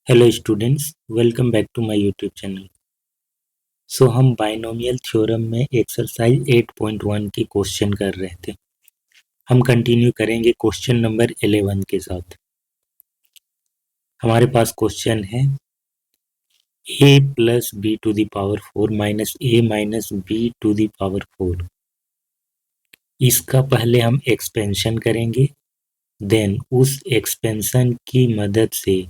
Hello students, welcome back to my YouTube channel. हम binomial theorem में exercise 8.1 की question कर रहे थे। हम कंटिन्यू करेंगे क्वेश्चन नंबर 11 के साथ। हमारे पास क्वेश्चन है a plus B to the power 4 minus A minus B to the power 4। इसका पहले हम एक्सपेंशन करेंगे, देन उस एक्सपेंशन की मदद से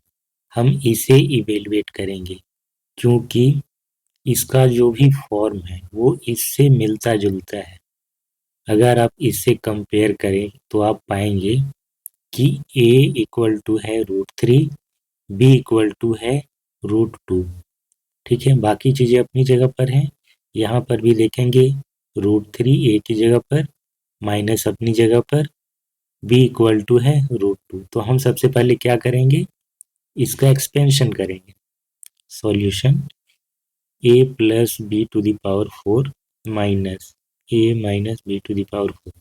हम इसे इवेलुएट करेंगे, क्योंकि इसका जो भी फॉर्म है वो इससे मिलता जुलता है। अगर आप इससे कंपेयर करें तो आप पाएंगे कि a इक्वल टू है √3, b इक्वल टू है √2। ठीक है, बाकी चीज़ें अपनी जगह पर हैं। यहाँ पर भी देखेंगे √3 a की जगह पर, माइनस अपनी जगह पर, b इक्वल टू है √2। तो हम सबसे पहले क्या करेंगे, इसका एक्सपेंशन करेंगे। Solution a plus B to the power 4 minus a minus B to the power 4।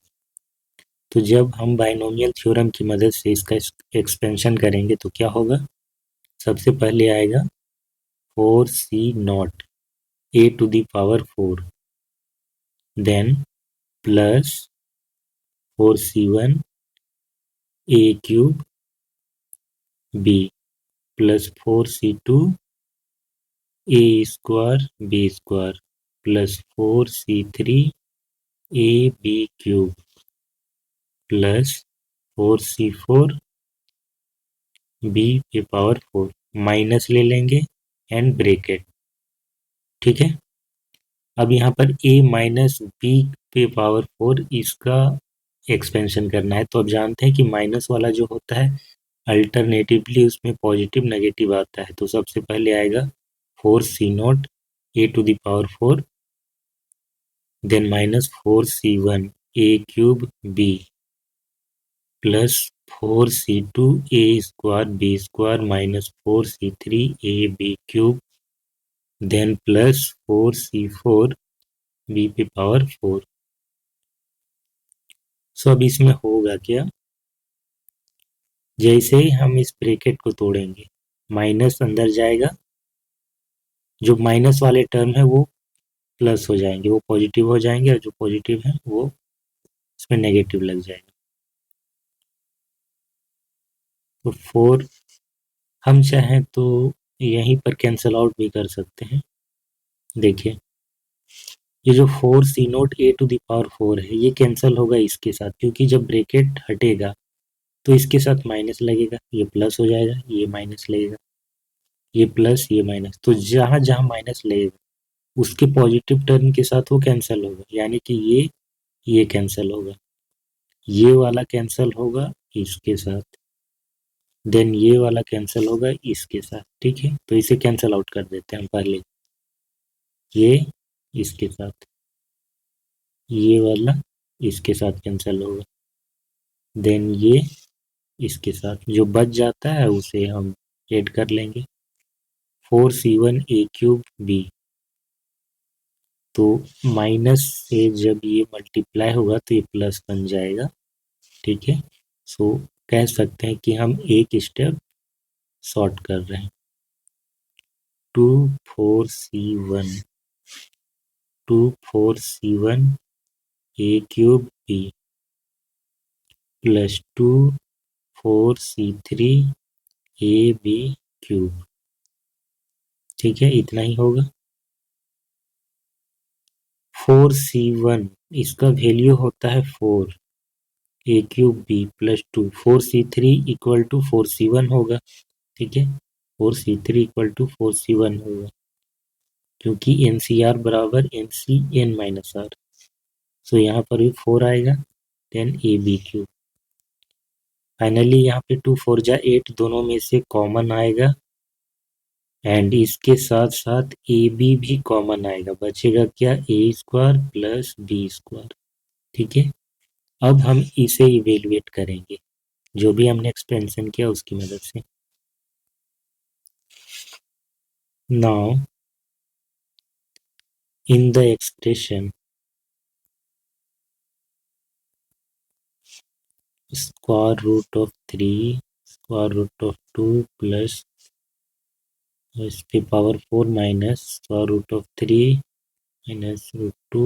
तो जब हम बाइनोमियल थ्योरम की मदद से इसका एक्सपेंशन करेंगे तो क्या होगा, सबसे पहले आएगा 4c0 a to the power 4, then plus 4c1 a cube b plus 4c2 a square b square plus 4c3 a b cube plus 4c4 b के पावर 4, माइनस ले लेंगे एंड ब्रेकेट। ठीक है, अब यहाँ पर a माइनस बी पे power 4 इसका एक्सपेंशन करना है। तो अब जानते हैं कि माइनस वाला जो होता है अल्टरनेटिवली उसमें पॉजिटिव नेगेटिव आता है। तो सबसे पहले आएगा 4c0 a to the power 4, then minus 4c1 a cube b plus 4c2 a square b square minus 4c3 a b cube, then plus 4c4 b पे पावर 4। अब इसमें होगा क्या, जैसे ही हम इस ब्रैकेट को तोड़ेंगे माइनस अंदर जाएगा, जो माइनस वाले टर्म है वो प्लस हो जाएंगे, वो पॉजिटिव हो जाएंगे, और जो पॉजिटिव है वो इसमें नेगेटिव लग जाएगा। तो 4 हम चाहें तो यहीं पर कैंसल आउट भी कर सकते हैं। देखिए, ये जो 4c0 a to the power 4 है ये कैंसल होगा इसके साथ, क्योंकि जब ब्रैकेट हटेगा तो इसके साथ माइनस लगेगा, ये प्लस हो जाएगा, ये माइनस लगेगा, ये प्लस ये माइनस। तो जहाँ जहाँ माइनस लगेगा उसके पॉजिटिव टर्म के साथ वो कैंसिल होगा, यानी कि ये कैंसिल होगा, ये वाला कैंसिल होगा इसके साथ, देन ये वाला कैंसिल होगा इसके साथ। ठीक है, तो इसे कैंसिल आउट कर देते हैं हम पहले, ये इसके साथ, ये वाला इसके साथ कैंसिल होगा, देन ये इसके साथ, जो बच जाता है उसे हम ऐड कर लेंगे 4c1 a क्यूब b। तो माइनस से जब ये मल्टीप्लाई होगा तो ये प्लस बन जाएगा। ठीक है, कह सकते हैं कि हम एक स्टेप शॉर्ट कर रहे हैं। 2 4c1 a cube b plus 4c3 a b cube. ठीक है, इतना ही होगा। 4c1 इसका वैल्यू होता है 4 a cube b plus 4c3 equal to 4c1 होगा। ठीक है, 4c3 इक्वल टू 4c1 होगा, क्योंकि NCR बराबर NCN माइनस आर। यहाँ पर भी 4 आएगा, then A B cube. Finally यहाँ पे 2 4 जा 8 दोनों में से कॉमन आएगा, एंड इसके साथ साथ ए बी भी कॉमन आएगा, बचेगा क्या, ए स्क्वायर प्लस बी स्क्वायर। ठीक है, अब हम इसे इवेलुएट करेंगे जो भी हमने एक्सपेंशन किया उसकी मदद से। Now in the expression square root of 3 square root of 2 plus x पे power 4 minus square root of 3 minus root 2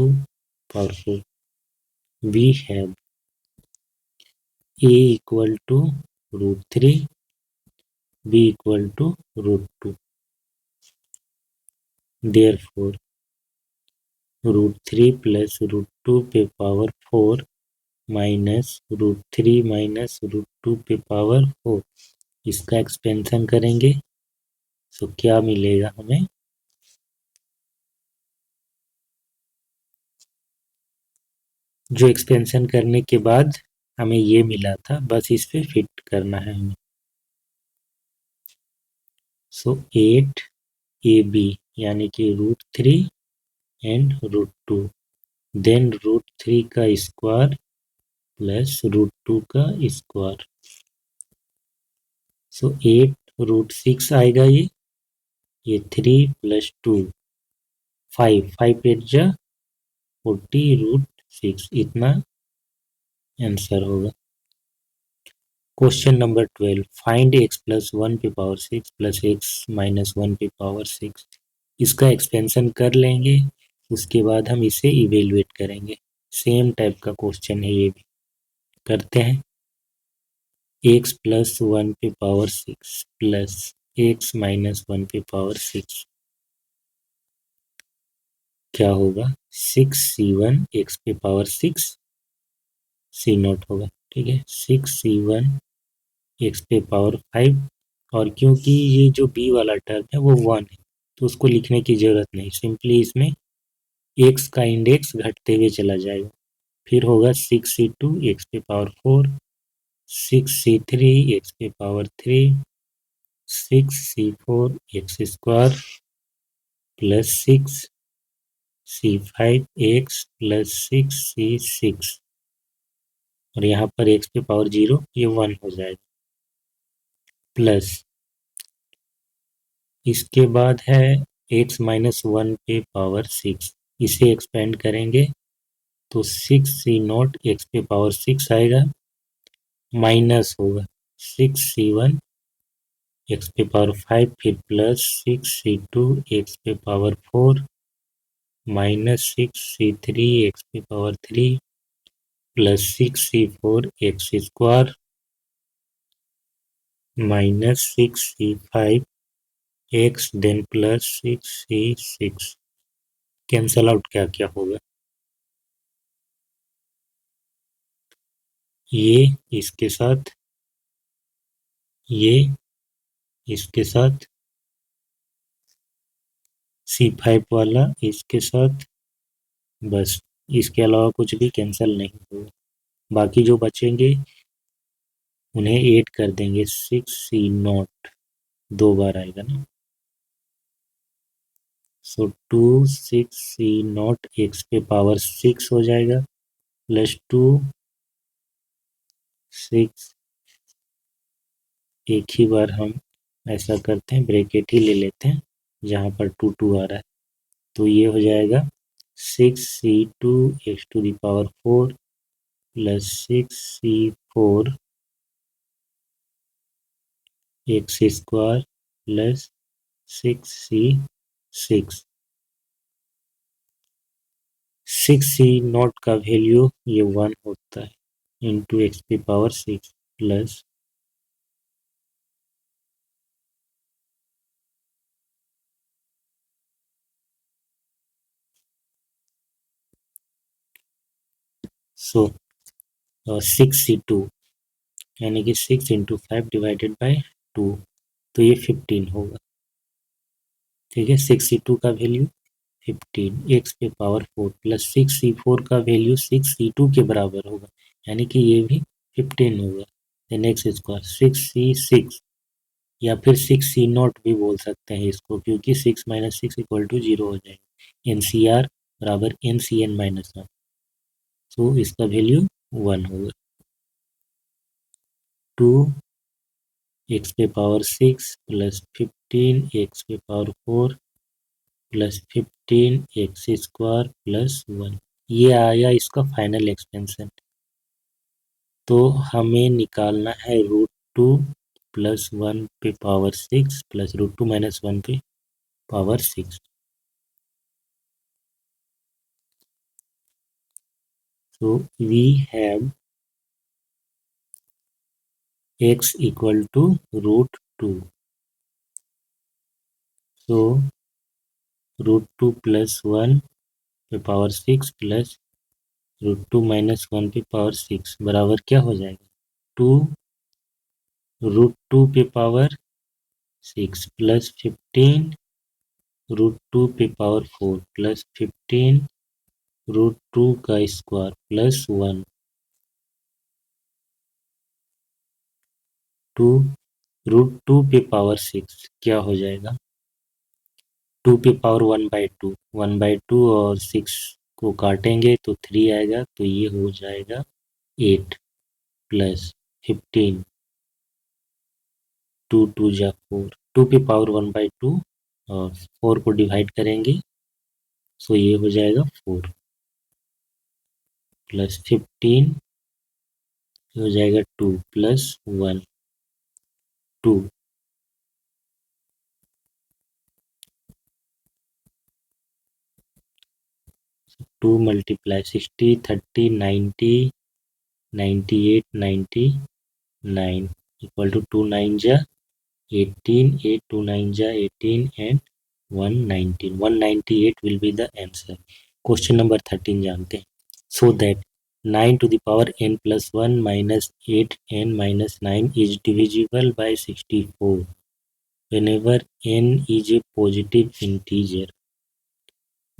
power 4. We have a equal to root 3, b equal to root 2. Therefore, root 3 plus root 2 पे power 4 minus root 3 minus root 2 पे power 4, इसका expansion करेंगे तो क्या मिलेगा हमें? जो एक्सपेंशन करने के बाद हमें ये मिला था, बस इस पे फिट करना है हमें. सो 8 ए बी यानी कि root 3 and root 2, then root 3 का स्क्वायर प्लस रूट 2 का स्क्वायर. सो 8 रूट 6 आएगा ये 3 प्लस 2 5, 5 8 जा 40 रूट 6, इतना आंसर होगा. Question number 12, find x plus 1 पे पावर 6 प्लस x माइनस 1 पे पावर 6. इसका एक्सपेंशन कर लेंगे, उसके बाद हम इसे इवेलुएट करेंगे. सेम टाइप का क्वेश्चन है, ये भी करते हैं. x प्लस 1 पे पावर 6 प्लस x माइनस 1 पे पावर 6 क्या होगा? 6c1 x पे पावर 6 c नॉट होगा. ठीक है, 6c1 x पे पावर 5, और क्योंकि ये जो b वाला टर्म है वो 1 है तो उसको लिखने की जरूरत नहीं, सिंपली इसमें x का इंडेक्स घटते हुए चला जाएगा. फिर होगा 6c2 x पे पावर 4, 6c3 x पे power 3, 6c4 x square plus 6c5 x plus 6c6, और यहाँ पर x पे पावर 0, ये 1 हो जाएगा. प्लस इसके बाद है x माइनस 1 पे पावर 6, इसे एक्सपेंड करेंगे तो 6c0 x पे पावर 6 आएगा, माइनस होगा 6c1 x पे पावर 5, फिर प्लस 6c2 x पे पावर 4 माइनस 6c3 x पे power 3 plus 6c4 x square minus 6c5 x then plus 6c6. Cancel out क्या क्या होगा? ये इसके साथ, ये इसके साथ, C5 वाला इसके साथ, बस इसके अलावा कुछ भी कैंसिल नहीं होगा. बाकी जो बचेंगे उन्हें ऐड कर देंगे. 6c0 दो बार आएगा ना, सो 2 6c0 x पे पावर 6 हो जाएगा प्लस 2 6, एक ही बार हम ऐसा करते हैं, ब्रैकेट ही ले लेते हैं जहाँ पर 2 2 आ रहा है, तो ये हो जाएगा 6c2 x to the power 4 plus 6c4 x square plus 6c6. 6c0 का वैल्यू ये 1 होता है इंटू एक्स की पावर 6 प्लस सो 6c2 यानी कि 6 इंटू 5 डिवाइडेड बाई 2, तो ये 15 होगा. ठीक है, 6c2 का वैल्यू 15 एक्स पे पावर 4 प्लस 6c4 का वैल्यू 6c2 के बराबर होगा, यानी कि ये भी 15 होगा. देन एक्स स्क्वायर 6c6, या फिर 6c0 भी बोल सकते हैं इसको, क्योंकि 6 माइनस 6 इक्वल टू 0 हो जाएगा. एनसीआर बराबर एनसीएन माइनस 1, तो इसका वैल्यू 1 होगा. 2 एक्स पे पावर 6 प्लस 15 एक्स पे power 4 plus 15 x square plus 1, ये आया इसका फाइनल एक्सपेंशन. तो हमें निकालना है रूट 2 प्लस 1 पे पावर 6 प्लस √2 माइनस 1 पे power 6. So we have x equal to √2. So √2 plus 1 पे पावर 6 प्लस √2 माइनस 1 पे पावर 6 बराबर क्या हो जाएगा? 2 √2 पे पावर 6 प्लस 15 √2 पे पावर 4 प्लस 15 √2 का स्क्वायर प्लस 1. 2 √2 पे पावर 6 क्या हो जाएगा? 2 पे पावर 1/2 1/2 और 6 को काटेंगे तो 3 आएगा, तो ये हो जाएगा 8 प्लस 15 2 2 जा 4 2 पे पावर 1/2 और 4 को डिवाइड करेंगे सो ये हो जाएगा 4 प्लस 15 हो जाएगा 2 प्लस 1 2 2 मल्टीप्लाई 60 30 90 98 99 इक्वल टू 2 9 जा 18 8 2 9 जा 18 and 119 198 will be the answer. Question number 13 जानते हैं. So that 9 to the power n plus 1 minus 8n minus 9 is divisible by 64 whenever n is a positive integer.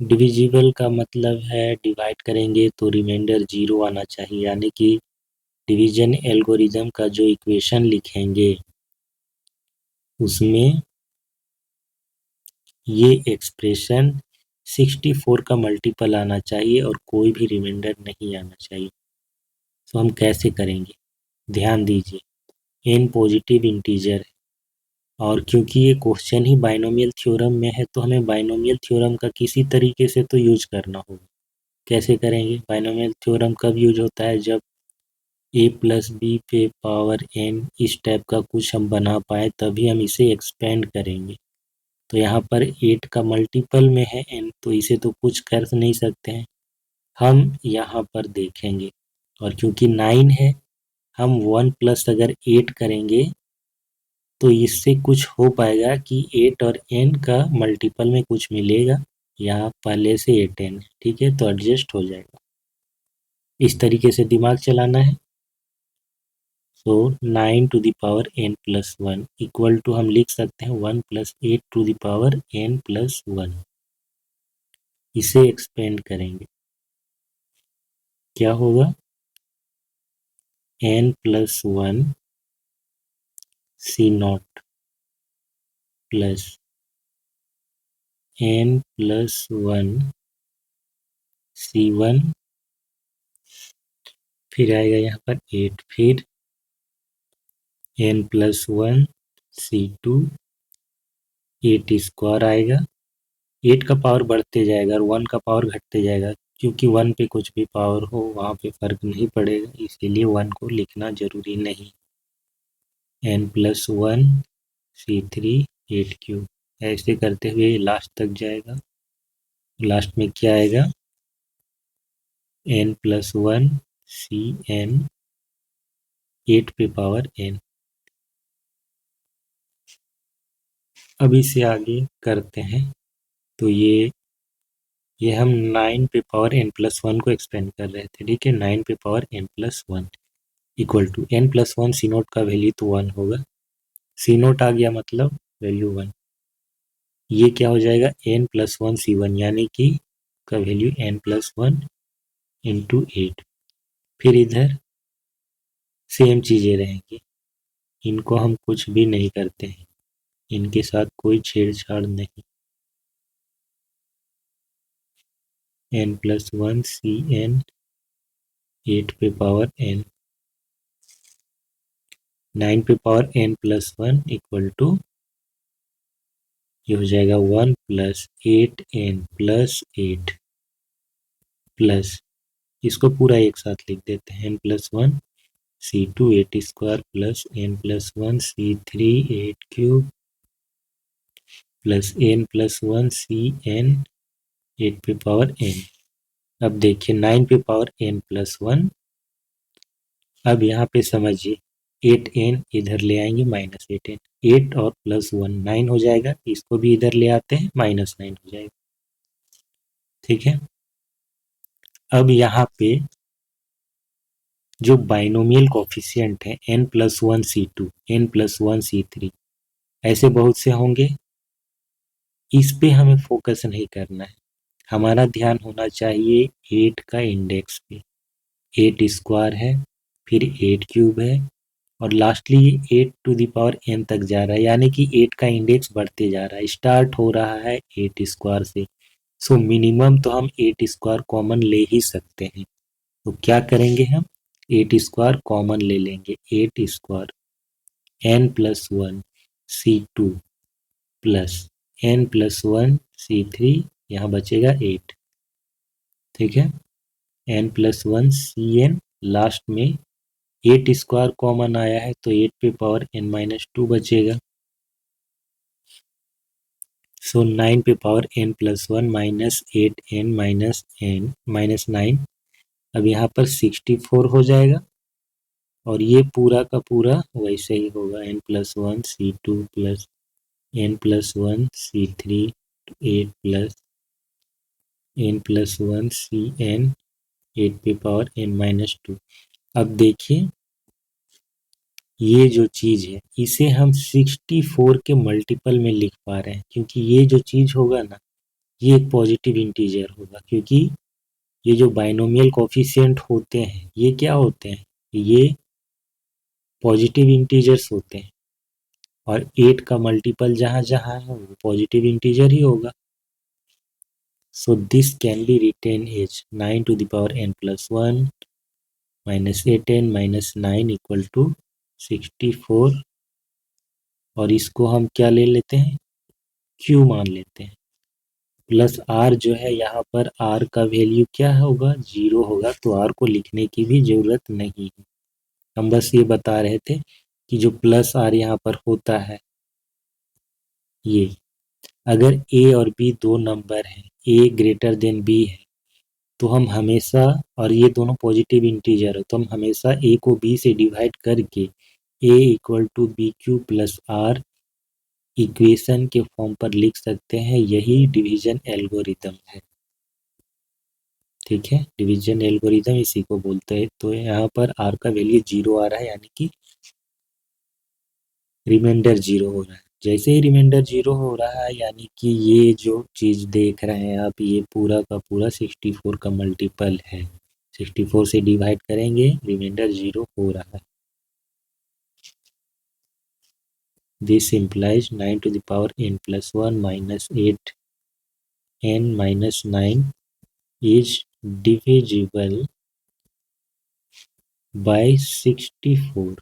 Divisible का मतलब है divide करेंगे तो reminder 0 आना चाहिए, यानी कि डिवीजन एल्गोरिदम का जो इक्वेशन लिखेंगे उसमें ये एक्सप्रेशन 64 का मल्टीपल आना चाहिए और कोई भी रिमाइंडर नहीं आना चाहिए. तो हम कैसे करेंगे? ध्यान दीजिए, n पॉजिटिव इंटीजर है और क्योंकि ये क्वेश्चन ही बाइनोमियल थ्योरम में है तो हमें बाइनोमियल थ्योरम का किसी तरीके से तो यूज करना होगा. कैसे करेंगे? बाइनोमियल थ्योरम कब यूज होता है? जब a प्लस बी पे पावर n इस टाइप का कुछ हम बना पाए तभी हम इसे एक्सपेंड करेंगे. तो यहाँ पर 8 का मल्टीपल में है n, तो इसे तो कुछ कर नहीं सकते हैं. हम यहाँ पर देखेंगे और क्योंकि 9 है हम 1 प्लस अगर 8 करेंगे तो इससे कुछ हो पाएगा कि 8 और n का मल्टीपल में कुछ मिलेगा. यहाँ पहले से 8n, ठीक है, तो एडजस्ट हो जाएगा. इस तरीके से दिमाग चलाना है. So 9 to the power n plus 1 equal to हम लिख सकते हैं 1 plus 8 to the power n plus 1. इसे एक्सपेंड करेंगे क्या होगा? n plus 1 c0 plus n plus 1 c1, फिर आएगा यहाँ पर 8, फिर n प्लस 1 c2 8 स्क्वायर आएगा. 8 का पावर बढ़ते जाएगा और 1 का पावर घटते जाएगा, क्योंकि 1 पे कुछ भी पावर हो वहाँ पे फर्क नहीं पड़ेगा, इसीलिए 1 को लिखना जरूरी नहीं. n प्लस 1 c3 8 क्यूब ऐसे करते हुए लास्ट तक जाएगा. लास्ट में क्या आएगा? n प्लस 1 cn 8 पे पावर n. अब इसे आगे करते हैं तो ये हम 9 पे पावर n प्लस 1 को एक्सपेंड कर रहे थे, ठीक है. 9 पे power n plus 1 equal to n plus 1 C naught का वैल्यू तो 1 होगा. सी नोट आ गया मतलब वैल्यू 1. ये क्या हो जाएगा? n प्लस 1 c1, यानी कि का वैल्यू n प्लस 1 इंटू 8. फिर इधर सेम चीज़ें रहेंगी, इनको हम कुछ भी नहीं करते हैं, इनके साथ कोई छेड़छाड़ नहीं. n प्लस 1 cn 8 पे पावर n 9 पे power n plus 1 equal to ये हो जाएगा 1 प्लस 8n प्लस 8 प्लस इसको पूरा एक साथ लिख देते हैं n plus 1 C2 8 square plus n plus 1 C3 8 cube plus n plus 1 Cn 8 पे पावर n। अब देखिए 9 पे पावर n प्लस 1। अब यहाँ पे समझिए 8n इधर ले आएंगे माइनस 8n, 8 और प्लस 1 9 हो जाएगा, इसको भी इधर ले आते हैं माइनस 9 हो जाएगा। ठीक है, अब यहाँ पे जो बाइनोमियल कोफिशिएंट है n plus 1 C2 n plus 1 C3 ऐसे बहुत से होंगे, इस पे हमें फोकस नहीं करना है। हमारा ध्यान होना चाहिए 8 का इंडेक्स पे। 8 स्क्वायर है, फिर 8 क्यूब है, और लास्टली ये 8 टू द पावर n तक जा रहा है, यानी कि 8 का इंडेक्स बढ़ते जा रहा है। स्टार्ट हो रहा है 8 स्क्वायर से, सो मिनिमम तो हम 8 स्क्वायर कॉमन ले ही सकते हैं। तो क्या करेंगे हम, 8 स्क्वायर कॉमन ले लेंगे। 8 square n plus 1 C2 plus n plus 1 C3, यहाँ बचेगा 8। ठीक है, n प्लस 1 Cn, लास्ट में 8 स्क्वायर कॉमन आया है तो 8 पे पावर n माइनस 2 बचेगा। सो 9 पे power n plus 1 minus 8n minus 9। अब यहाँ पर 64 हो जाएगा, और ये पूरा का पूरा वैसे ही होगा। n plus 1 C2 plus n plus 1 C3 8 plus n plus 1 Cn 8 पे पावर n माइनस 2। अब देखिए ये जो चीज़ है इसे हम 64 के मल्टीपल में लिख पा रहे हैं, क्योंकि ये जो चीज़ होगा ना ये एक पॉजिटिव इंटीजर होगा, क्योंकि ये जो बाइनोमियल कोफिशिएंट होते हैं ये क्या होते हैं, ये पॉजिटिव इंटीजर्स होते हैं, और 8 का मल्टीपल जहाँ जहाँ है वो पॉजिटिव इंटीजर ही होगा। So this can be written as 9 to the power n plus 1 minus 8n minus 9 equal to 64, और इसको हम क्या ले लेते हैं, q मान लेते हैं। प्लस r जो है यहाँ पर r का वैल्यू क्या होगा, 0 होगा, तो r को लिखने की भी जरूरत नहीं है। हम बस ये बता रहे थे कि जो प्लस r यहाँ पर होता है, ये अगर a और b दो नंबर हैं, a ग्रेटर देन b है, तो हम हमेशा, और ये दोनों पॉजिटिव इंटीजर है, तो हम हमेशा a को b से डिवाइड करके a equal to B Q plus r equation के फॉर्म पर लिख सकते हैं। यही डिवीजन एल्गोरिथम है। ठीक है, डिवीजन एल्गोरिथम इसी को बोलते हैं। तो यहाँ पर r का वैल्यू 0 आ रहा है, यानी कि रिमाइंडर 0 हो रहा है। जैसे ही रिमाइंडर 0 हो रहा है, यानी कि ये जो चीज़ देख रहे हैं आप, ये पूरा का पूरा 64 का मल्टीपल है। 64 से डिवाइड करेंगे, रिमाइंडर 0 हो रहा है। This implies 9 to the power n plus 1 minus 8n minus 9 is divisible by 64।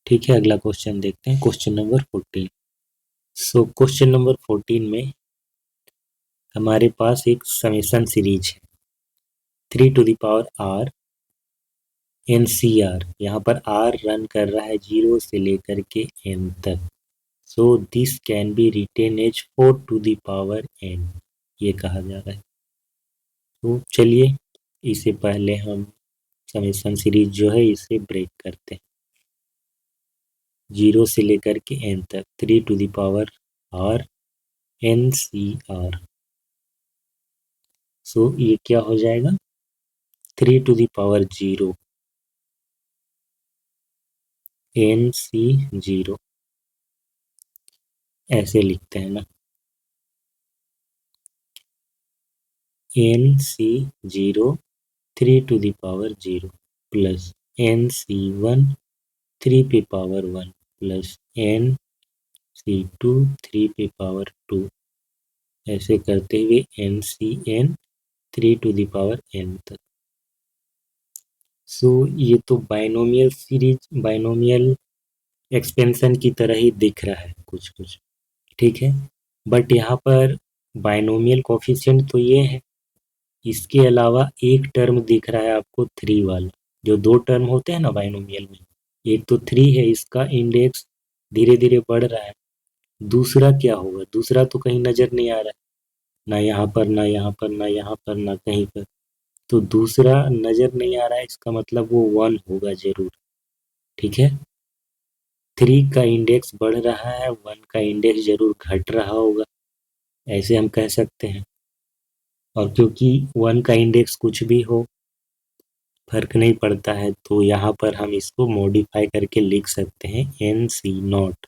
ठीक है, अगला क्वेश्चन देखते हैं, question number 14। So question number 14 में हमारे पास एक समेशन सीरीज है 3 to the power r NCR। यहाँ पर r रन कर रहा है 0 से लेकर के n तक। So this can be written as 4 to the power n, ये कहा जा रहा है। तो चलिए इसे पहले हम समेशन सीरीज जो है इसे ब्रेक करते हैं। 0 से लेकर के n तक 3 to the power r NCR। So ये क्या हो जाएगा, 3 टू द पावर 0 NC0, ऐसे लिखते हैं ना। NC0 3 to the power 0 plus NC1 3 पे पावर 1 प्लस NC2 3 पे पावर 2, ऐसे करते हुए NCN 3 to the power n तक। सो ये तो बाइनोमियल सीरीज, बाइनोमियल एक्सपेंशन की तरह ही दिख रहा है कुछ कुछ। ठीक है, बट यहाँ पर बाइनोमियल कोफिशिएंट तो ये है, इसके अलावा एक टर्म दिख रहा है आपको 3 वाला, जो दो टर्म होते हैं ना बाइनोमियल में, एक तो 3 है, इसका इंडेक्स धीरे धीरे बढ़ रहा है। दूसरा क्या होगा, दूसरा तो कहीं नजर नहीं आ रहा है, ना यहाँ पर ना यहाँ पर ना यहाँ पर ना कहीं पर। तो दूसरा नजर नहीं आ रहा है, इसका मतलब वो 1 होगा जरूर। ठीक है, 3 का इंडेक्स बढ़ रहा है, 1 का इंडेक्स जरूर घट रहा होगा, ऐसे हम कह सकते हैं। और क्योंकि 1 का इंडेक्स कुछ भी हो फर्क नहीं पड़ता है, तो यहाँ पर हम इसको मॉडिफाई करके लिख सकते हैं एन सी नॉट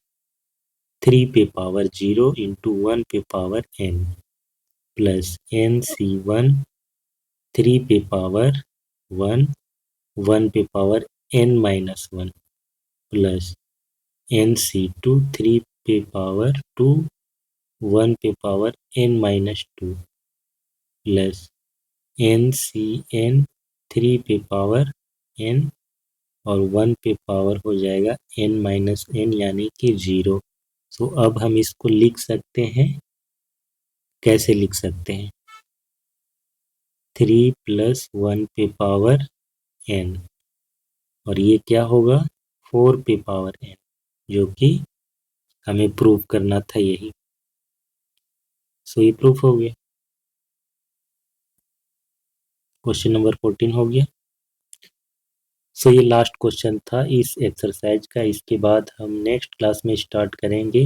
3 पे पावर 0 इंटू 1 पे power n plus N C 1 3 पे पावर 1 1 पे power n minus 1 plus N C 2 3 पे पावर 2 1 पे power n minus 2 plus N C N 3 पे पावर n और 1 पे पावर हो जाएगा n माइनस n यानी कि 0। तो अब हम इसको लिख सकते हैं, कैसे लिख सकते हैं, 3 प्लस 1 पे पावर n और ये क्या होगा 4 पे पावर n, जो कि हमें प्रूव करना था यही। सो ये प्रूफ हो गया, क्वेश्चन नंबर 14 हो गया। सो ये लास्ट क्वेश्चन था इस एक्सरसाइज का। इसके बाद हम नेक्स्ट क्लास में स्टार्ट करेंगे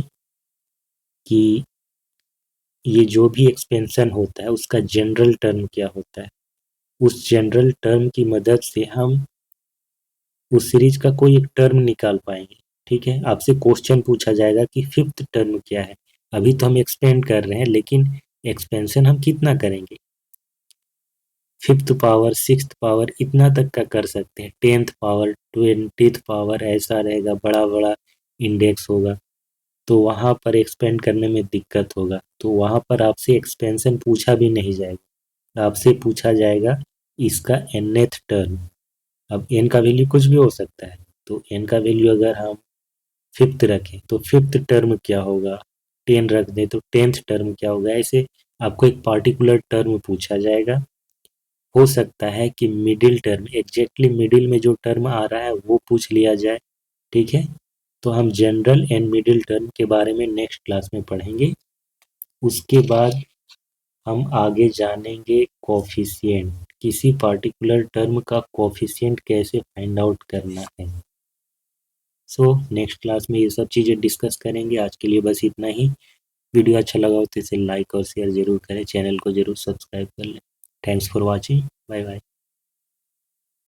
कि ये जो भी एक्सपेंशन होता है उसका जनरल टर्म क्या होता है। उस जनरल टर्म की मदद से हम उस सीरीज का कोई एक टर्म निकाल पाएंगे। ठीक है, आपसे क्वेश्चन पूछा जाएगा कि फिफ्थ टर्म क्या है। अभी तो हम एक्सपेंड कर रहे हैं, लेकिन एक्सपेंशन हम कितना करेंगे, फिफ्थ पावर, सिक्स्थ पावर, इतना तक का कर सकते हैं। 10th पावर, 20th पावर, ऐसा रहेगा, बड़ा बड़ा इंडेक्स होगा, तो वहाँ पर एक्सपेंड करने में दिक्कत होगा। तो वहाँ पर आपसे एक्सपेंशन पूछा भी नहीं जाएगा, आपसे पूछा जाएगा इसका nth टर्म। अब n का वैल्यू कुछ भी हो सकता है, तो n का वैल्यू अगर हम फिफ्थ रखें तो फिफ्थ टर्म क्या होगा, 10 रख दें तो 10th टर्म क्या होगा। ऐसे आपको एक पार्टिकुलर टर्म पूछा जाएगा। हो सकता है कि मिडिल टर्म, एग्जैक्टली मिडिल में जो टर्म आ रहा है वो पूछ लिया जाए। ठीक है, तो हम जनरल एंड मिडिल टर्म के बारे में नेक्स्ट क्लास में पढ़ेंगे। उसके बाद हम आगे जानेंगे कोफिशिएंट, किसी पार्टिकुलर टर्म का कोफिशिएंट कैसे फाइंड आउट करना है। सो नेक्स्ट क्लास में ये सब चीज़ें डिस्कस करेंगे। आज के लिए बस इतना ही। वीडियो अच्छा लगा हो तो इसे लाइक और शेयर जरूर करें, चैनल को जरूर सब्सक्राइब कर लें। Thanks for watching, bye bye.